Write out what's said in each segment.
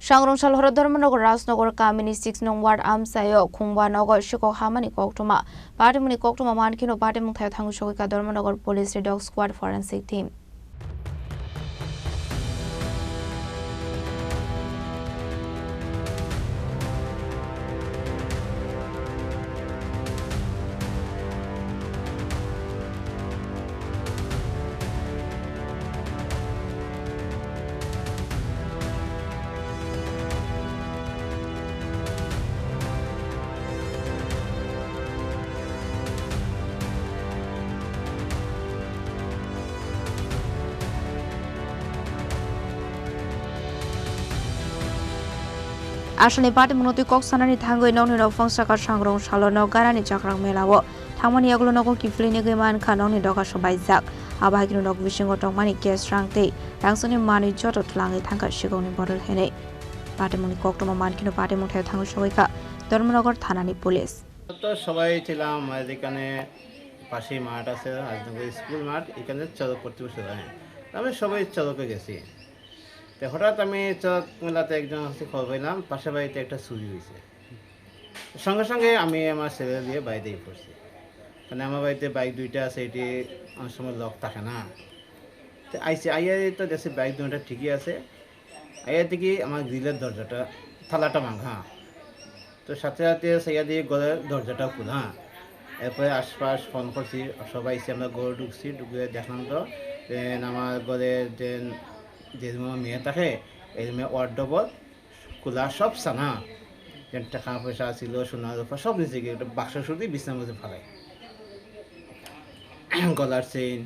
Sangrongshal Horodormanogor Rasnogor Kamini 6 nong ward Amsayo Khungbanogor Shikok Hamani Koktuma Patimuni Koktuma Mankino Patimung Thai Thangushoka Dormanogor Police Dog Squad Forensic Team. Asani party munoti kok sanani thangoi nongni rok fangsaka sangrong salono garani chakrang melawo thangmani yaglo nogo kiflini geman khanongni doga sobai jak abahagino nok bisingo tongmani gas rangte rangsoni mani joto thlangi thangka sigongni bodol hene party muni koktoma mankino party mungthai thangu soika Dharmanagar থানানি police তো সবাই ছিলাম এখানে পাশে মাঠ আছে Rajnagar school মাঠ এখানে চড়ক করতে বসে আমি সবাই চড়কে গেছি তো হঠাৎ আমি চড়ক মেলাতে একজন হচ্ছে খবর পেলাম পাশে বাড়িতে একটা চুরি হয়েছে সঙ্গে সঙ্গে আমি আমার ছেলে দিয়ে বাইরেই পড়ছি মানে আমার বাড়িতে বাইক দুইটা আছে এটি অনেক সময় লক থাকে না তো আইয়া তো দেখছি বাইক দুটা ঠিকই আছে আইয়া থেকে আমার গ্রিলের দরজাটা থালাটা ভাঙা তো সাথে সাথে সেইয়া দিয়ে ঘরের দরজাটা খোলা এরপরে আশপাশ ফোন করছি সবাই এসে আমরা ঘরে ঢুকছি ঢুকে দেখলাম তো আমার ঘরের যে মেয়ে থাকে এই মেয়ে ওয়ার্ডরোব খোলা সব সানা যে টাকা পয়সা ছিল সোনার রূপা সব নিচে গিয়ে একটা বাক্স শুধু বিছনার মধ্যে ফেলাই গলার চেইন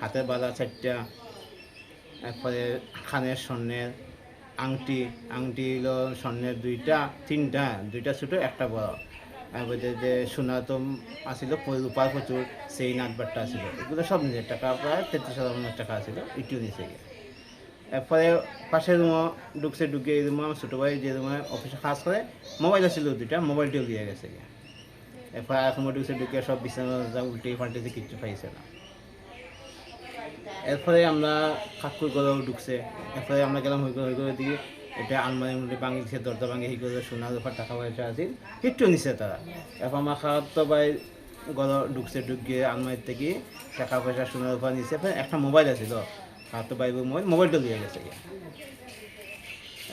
হাতের বালা চারটা এরপরে কানের স্বর্ণের আংটি হলো স্বর্ণের দুইটা ছোটো একটা বড় এরপরে যে সোনা তো আসিল রূপার প্রচুর সেই নাটবারটা আসিল এগুলো সব নিজের টাকা প্রায় 33,000 টাকা আসিল এটিও নিচে গিয়ে এরপরে পাশের রুমও ঢুকে এই রুমে আমার ছোটো ভাই যে রুমে অফিসে কাজ করে মোবাইল আসিল দুইটা মোবাইলটিও দিয়ে গেছে গিয়ে এরপরে এক রুমে ঢুকে সব বিছানা উল্টে পাল্টে কিচ্ছু পাইছে না এরপরে আমরা কাকুর ঘরেও ঢুকছে এরপরে আমরা গেলাম হই করে দিয়ে এটা আলমারির মধ্যে ভাঙি দিচ্ছে দরজা ভাঙি হই করে সোনার উপর টাকা পয়সা আছিল কিচ্ছু নিছে তারা এরপর আমার খাওয়াতো ভাই ঘর ঢুকে আলমারির থেকে টাকা পয়সা সোনার উপর নিচ্ছে একটা মোবাইল আছিল খাওয়াতো ভাই মোবাইলটা দিয়ে গেছে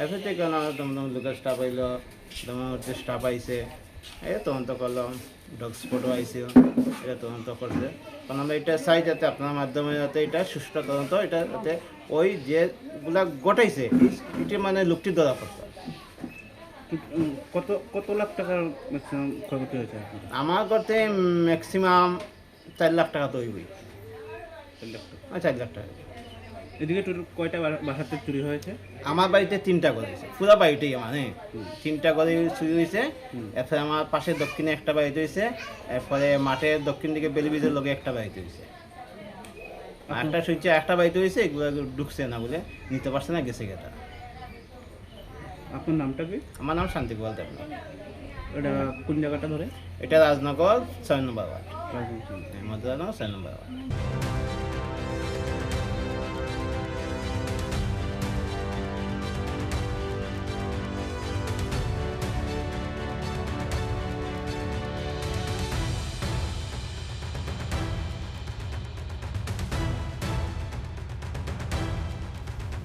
এরপর থেকে লোকের স্টাফ আইলো স্টাফ আইছে এই তদন্ত করলাম ডগ স্পটও আইসি এটা তদন্ত করছে কারণ আমরা এটা চাই যাতে আপনার মাধ্যমে যাতে এটা সুষ্ঠু তদন্ত এটা যাতে ওই যেগুলা ঘটাইছে এটি মানে লোকটি ধরা করতে কত লাখ টাকার ম্যাক্সিমাম ক্ষয়ক্ষতি হয়েছে আমার করতে ম্যাক্সিমাম 4 লাখ টাকা তো হইবই 4 লাখ টাকা এদিকে টোটাল কয়টা বাসাতে চুরি হয়েছে আমার বাড়িতে 3টা ঘর হয়েছে পুরো বাড়িটাই মানে 3টা ঘরে চুরি হয়েছে এরপরে আমার পাশে দক্ষিণে একটা বাড়িতে হয়েছে এরপরে মাঠের দক্ষিণ দিকে বেলিবিজের লগে একটা বাড়িতে হয়েছে একটা শুনছে একটা বাড়িতে হয়েছে এগুলো ঢুকছে না বলে নিতে পারছে না গেছে গেটা আপনার নামটা কি আমার নাম শান্তি গোয়াল দেব এটা কোন জায়গাটা ধরে এটা রাজনগর 6 নম্বর ওয়ার্ড মধ্যরানো 6 নম্বর word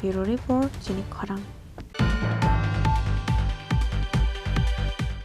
Bureau Report, Jenik Khorang.